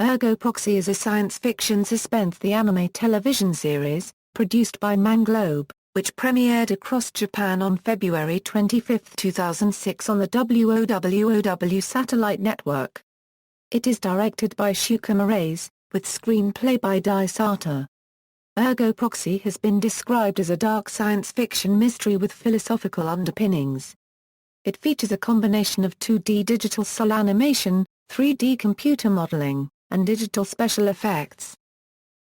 Ergo Proxy is a science fiction suspense anime television series, produced by Manglobe, which premiered across Japan on February 25, 2006 on the WOWOW satellite network. It is directed by Shukō Murase, with screenplay by Dai Satō. Ergo Proxy has been described as a dark science fiction mystery with philosophical underpinnings. It features a combination of 2D digital cel animation, 3D computer modeling, and digital special effects.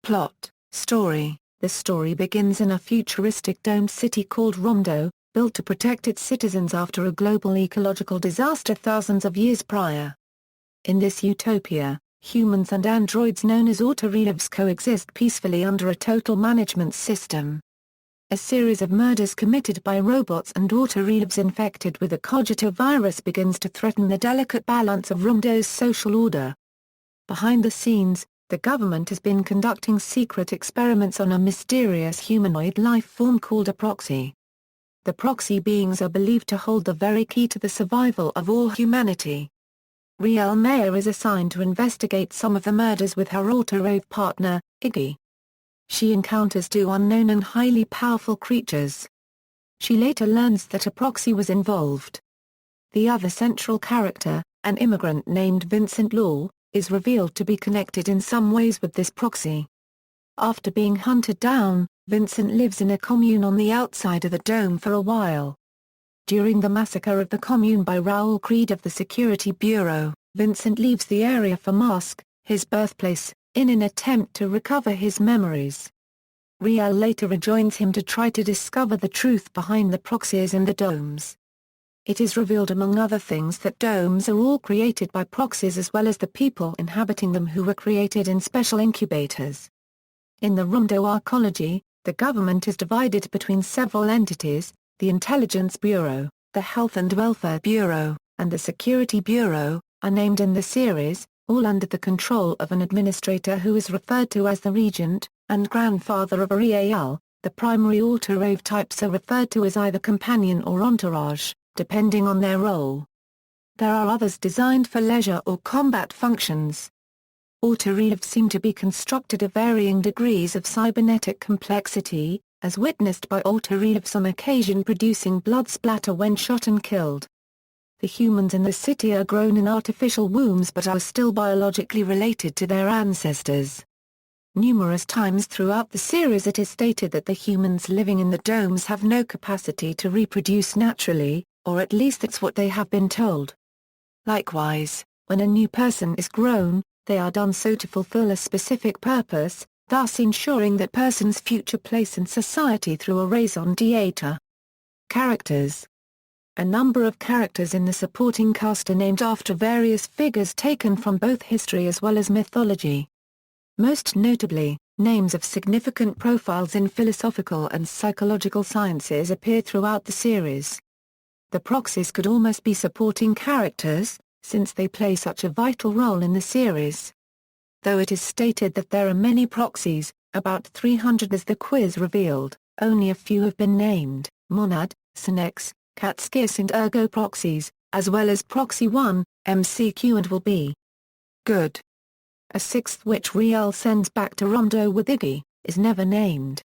Plot, story. The story begins in a futuristic domed city called WOWOW, built to protect its citizens after a global ecological disaster thousands of years prior. In this utopia, humans and androids known as autorelivs coexist peacefully under a total management system. A series of murders committed by robots and autorelivs infected with a cogito virus begins to threaten the delicate balance of WOWOW's social order. Behind the scenes, the government has been conducting secret experiments on a mysterious humanoid life form called a proxy. The proxy beings are believed to hold the very key to the survival of all humanity. Riel Maya is assigned to investigate some of the murders with her autorave partner, Iggy. She encounters two unknown and highly powerful creatures. She later learns that a proxy was involved. The other central character, an immigrant named Vincent, is revealed to be connected in some ways with this proxy. After being hunted down, Vincent lives in a commune on the outside of the dome for a while. During the massacre of the commune by Raoul Creed of the Security Bureau, Vincent leaves the area for Mask, his birthplace, in an attempt to recover his memories. Riel later rejoins him to try to discover the truth behind the proxies and the domes. It is revealed among other things that domes are all created by proxies as well as the people inhabiting them who were created in special incubators. In the WOWOW Arcology, the government is divided between several entities: the Intelligence Bureau, the Health and Welfare Bureau, and the Security Bureau, are named in the series, all under the control of an administrator who is referred to as the Regent, and grandfather of Riel. The primary autorave types are referred to as either companion or entourage, depending on their role. There are others designed for leisure or combat functions. Autorelivs seem to be constructed of varying degrees of cybernetic complexity, as witnessed by autorelivs on occasion producing blood splatter when shot and killed. The humans in the city are grown in artificial wombs but are still biologically related to their ancestors. Numerous times throughout the series it is stated that the humans living in the domes have no capacity to reproduce naturally, or at least that's what they have been told. Likewise, when a new person is grown, they are done so to fulfill a specific purpose, thus ensuring that person's future place in society through a raison d'etre. Characters. A number of characters in the supporting cast are named after various figures taken from both history as well as mythology. Most notably, names of significant profiles in philosophical and psychological sciences appear throughout the series. The proxies could almost be supporting characters, since they play such a vital role in the series. Though it is stated that there are many proxies, about 300 as the quiz revealed, only a few have been named: Monad, Synex, Catskis and Ergo Proxies, as well as Proxy 1, MCQ and Will Be Good. A sixth which Riel sends back to WOWOW with Iggy, is never named.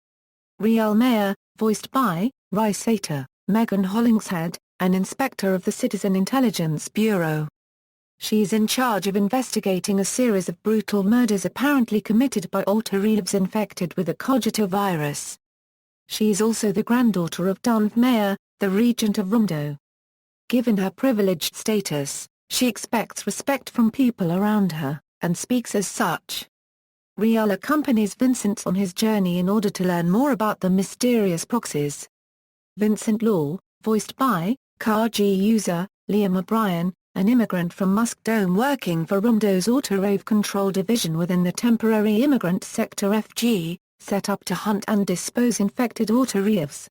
Riel Maya, voiced by Dai Satō, Megan Hollingshead, an inspector of the Citizen Intelligence Bureau. She is in charge of investigating a series of brutal murders apparently committed by autorelivs infected with a cogito virus. She is also the granddaughter of Dunf Maya, the regent of WOWOW. Given her privileged status, she expects respect from people around her, and speaks as such. Riel accompanies Vincent on his journey in order to learn more about the mysterious proxies. Vincent, voiced by G user, Liam O'Brien, an immigrant from Musk Dome working for WOWOW's Autorave Control Division within the Temporary Immigrant Sector FG, set up to hunt and dispose infected autorelivs.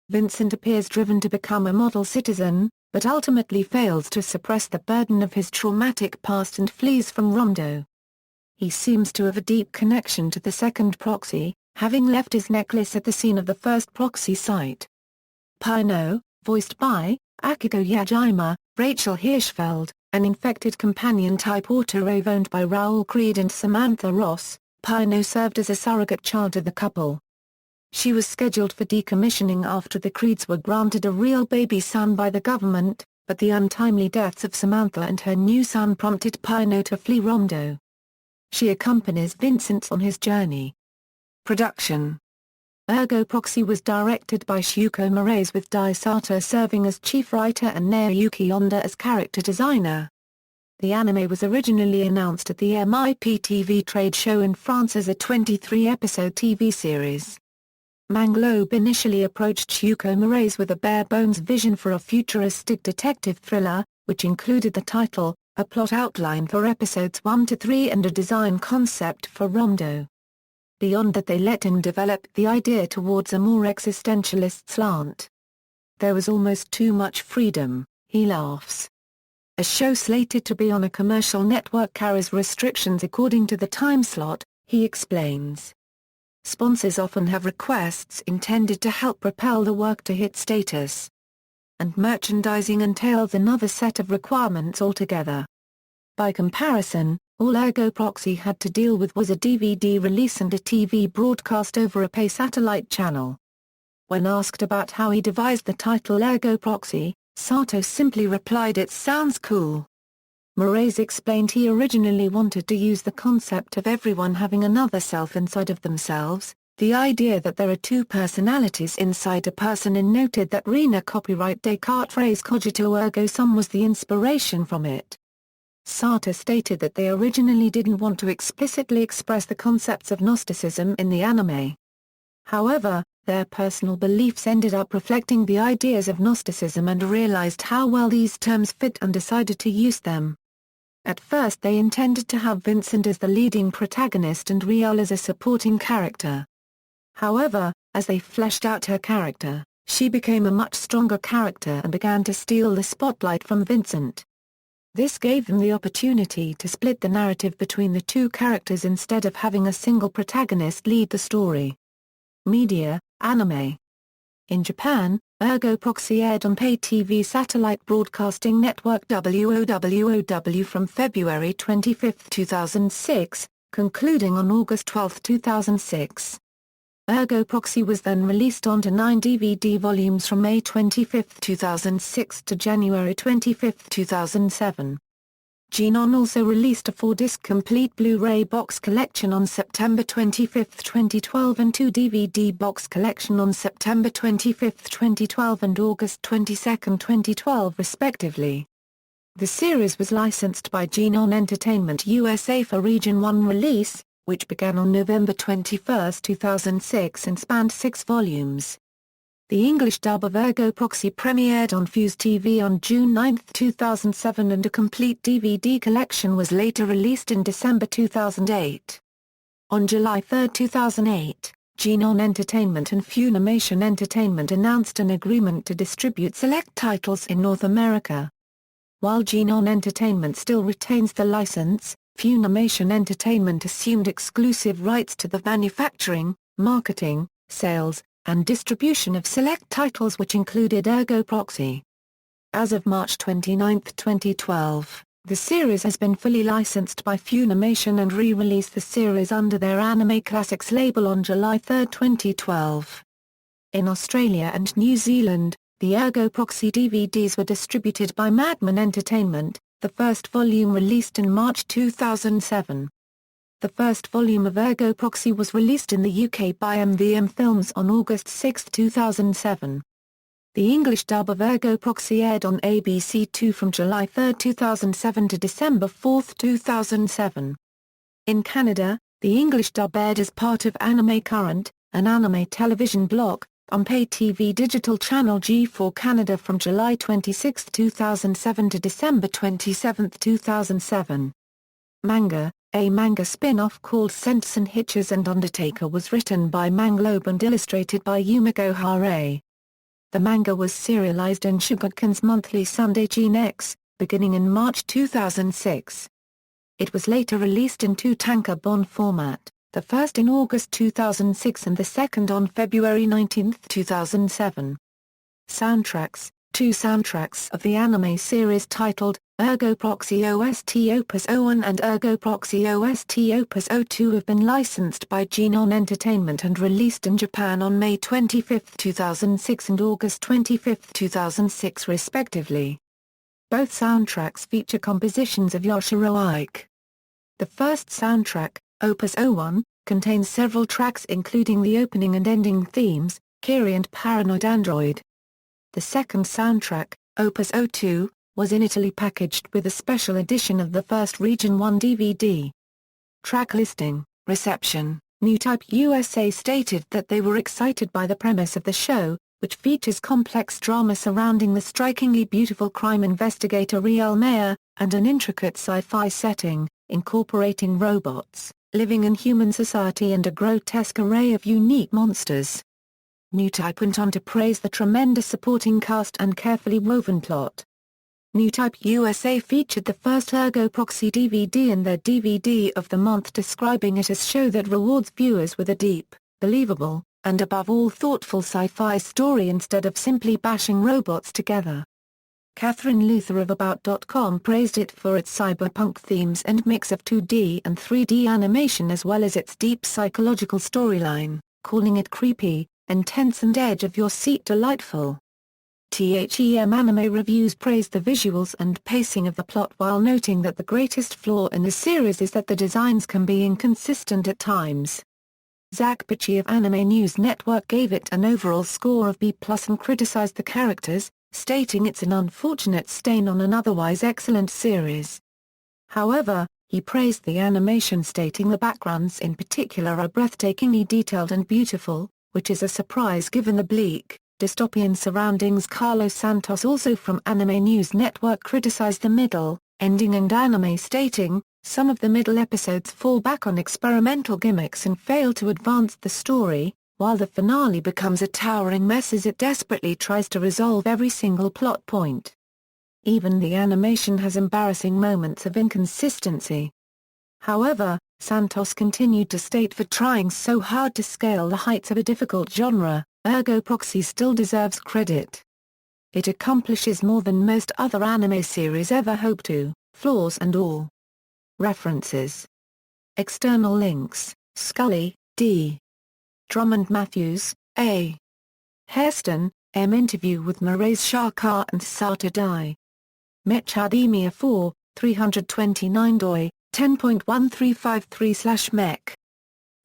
Vincent appears driven to become a model citizen, but ultimately fails to suppress the burden of his traumatic past and flees from WOWOW. He seems to have a deep connection to the second proxy, having left his necklace at the scene of the first proxy site. Pino, voiced by Akiko Yajima, Rachel Hirschfeld, An infected companion-type Autoreiv owned by Raoul Creed and Samantha Ross, Pino served as a surrogate child to the couple. She was scheduled for decommissioning after the Creeds were granted a real baby son by the government, but the untimely deaths of Samantha and her new son prompted Pino to flee Romdo. She accompanies Vincent on his journey. Production. Ergo Proxy was directed by Shukō Murase with Dai Satō serving as chief writer and Naoyuki Honda as character designer. The anime was originally announced at the MIP TV trade show in France as a 23-episode TV series. Manglobe initially approached Shukō Murase with a bare-bones vision for a futuristic detective thriller, which included the title, a plot outline for episodes 1 to 3 and a design concept for Romdo. Beyond that, they let him develop the idea towards a more existentialist slant. There was almost too much freedom, he laughs. A show slated to be on a commercial network carries restrictions according to the time slot, he explains. Sponsors often have requests intended to help propel the work to hit status. And merchandising entails another set of requirements altogether. By comparison, all Ergo Proxy had to deal with was a DVD release and a TV broadcast over a pay satellite channel. When asked about how he devised the title Ergo Proxy, Satō simply replied, "It sounds cool." Murase explained he originally wanted to use the concept of everyone having another self inside of themselves, the idea that there are two personalities inside a person, and noted that Rina copyright Descartes' phrase cogito ergo sum was the inspiration from it. Satō stated that they originally didn't want to explicitly express the concepts of Gnosticism in the anime. However, their personal beliefs ended up reflecting the ideas of Gnosticism and realized how well these terms fit and decided to use them. At first they intended to have Vincent as the leading protagonist and Riel as a supporting character. However, as they fleshed out her character, she became a much stronger character and began to steal the spotlight from Vincent. This gave them the opportunity to split the narrative between the two characters instead of having a single protagonist lead the story. Media, anime. In Japan, Ergo Proxy aired on pay-TV satellite broadcasting network WOWOW from February 25, 2006, concluding on August 12, 2006. Ergo Proxy was then released onto 9 DVD volumes from May 25, 2006 to January 25, 2007. Genon also released a 4-disc complete Blu-ray box collection on September 25, 2012 and 2 DVD box collection on September 25, 2012 and August 22, 2012 respectively. The series was licensed by Genon Entertainment USA for Region 1 release, which began on November 21, 2006 and spanned 6 volumes. The English dub of Ergo Proxy premiered on Fuse TV on June 9, 2007 and a complete DVD collection was later released in December 2008. On July 3, 2008, Genon Entertainment and Funimation Entertainment announced an agreement to distribute select titles in North America. While Genon Entertainment still retains the license, Funimation Entertainment assumed exclusive rights to the manufacturing, marketing, sales, and distribution of select titles which included Ergo Proxy. As of March 29, 2012, the series has been fully licensed by Funimation and re-released the series under their Anime Classics label on July 3, 2012. In Australia and New Zealand, the Ergo Proxy DVDs were distributed by Madman Entertainment, the first volume released in March 2007. The first volume of Ergo Proxy was released in the UK by MVM Films on August 6, 2007. The English dub of Ergo Proxy aired on ABC2 from July 3, 2007 to December 4, 2007. In Canada, the English dub aired as part of Anime Current, an anime television block, on pay-TV digital channel G4 Canada from July 26, 2007 to December 27, 2007. Manga, a manga spin-off called Sensen Hitches and Undertaker was written by Manglobe and illustrated by Yumiko Hare. The manga was serialized in Shogakukan's monthly Sunday G-Nex, beginning in March 2006. It was later released in 2 tankobon format, the first in August 2006 and the second on February 19, 2007. Soundtracks: 2 soundtracks of the anime series titled Ergo Proxy OST Opus 01 and Ergo Proxy OST Opus 02 have been licensed by Genon Entertainment and released in Japan on May 25, 2006 and August 25, 2006 respectively. Both soundtracks feature compositions of Yoshiro Ike. The first soundtrack, Opus 01, contains several tracks including the opening and ending themes, Kiri and Paranoid Android. The second soundtrack, Opus 02, was in Italy packaged with a special edition of the first Region 1 DVD. Track listing, reception. New Type USA stated that they were excited by the premise of the show, which features complex drama surrounding the strikingly beautiful crime investigator Riel Mayer, and an intricate sci-fi setting, incorporating robots, living in human society and a grotesque array of unique monsters. New Type went on to praise the tremendous supporting cast and carefully woven plot. New Type USA featured the first Ergo Proxy DVD in their DVD of the month, describing it as a show that rewards viewers with a deep, believable, and above all thoughtful sci-fi story instead of simply bashing robots together. Catherine Luther of About.com praised it for its cyberpunk themes and mix of 2D and 3D animation as well as its deep psychological storyline, calling it creepy, intense and edge-of-your-seat delightful. THEM Anime Reviews praised the visuals and pacing of the plot while noting that the greatest flaw in the series is that the designs can be inconsistent at times. Zach Bitchie of Anime News Network gave it an overall score of B+ and criticized the characters, stating it's an unfortunate stain on an otherwise excellent series. However, he praised the animation, stating the backgrounds in particular are breathtakingly detailed and beautiful, which is a surprise given the bleak, dystopian surroundings. Carlos Santos, also from Anime News Network, criticized the middle, ending and anime, stating, some of the middle episodes fall back on experimental gimmicks and fail to advance the story, while the finale becomes a towering mess as it desperately tries to resolve every single plot point. Even the animation has embarrassing moments of inconsistency. However, Santos continued to state, for trying so hard to scale the heights of a difficult genre, Ergo Proxy still deserves credit. It accomplishes more than most other anime series ever hope to, flaws and all. References. External links: Scully, D. Drummond Matthews, A. Hairston, M. Interview with Murase, Shukō and Satō. Dai. Mechademia 4, 329 doi, 10.1353/mech.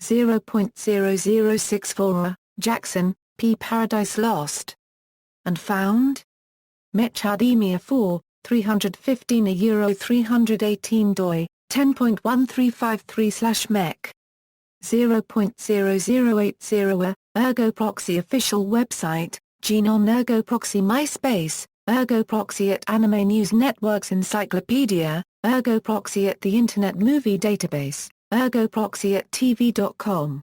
0.0064. Jackson, P. Paradise Lost and Found? Mechademia 4, 315 Euro 318 doi, 10.1353/mech. 0.0080. Ergo Proxy official website, Genon. Ergo Proxy MySpace, Ergo Proxy at Anime News Network's Encyclopedia, Ergo Proxy at the Internet Movie Database, Ergo Proxy at TV.com.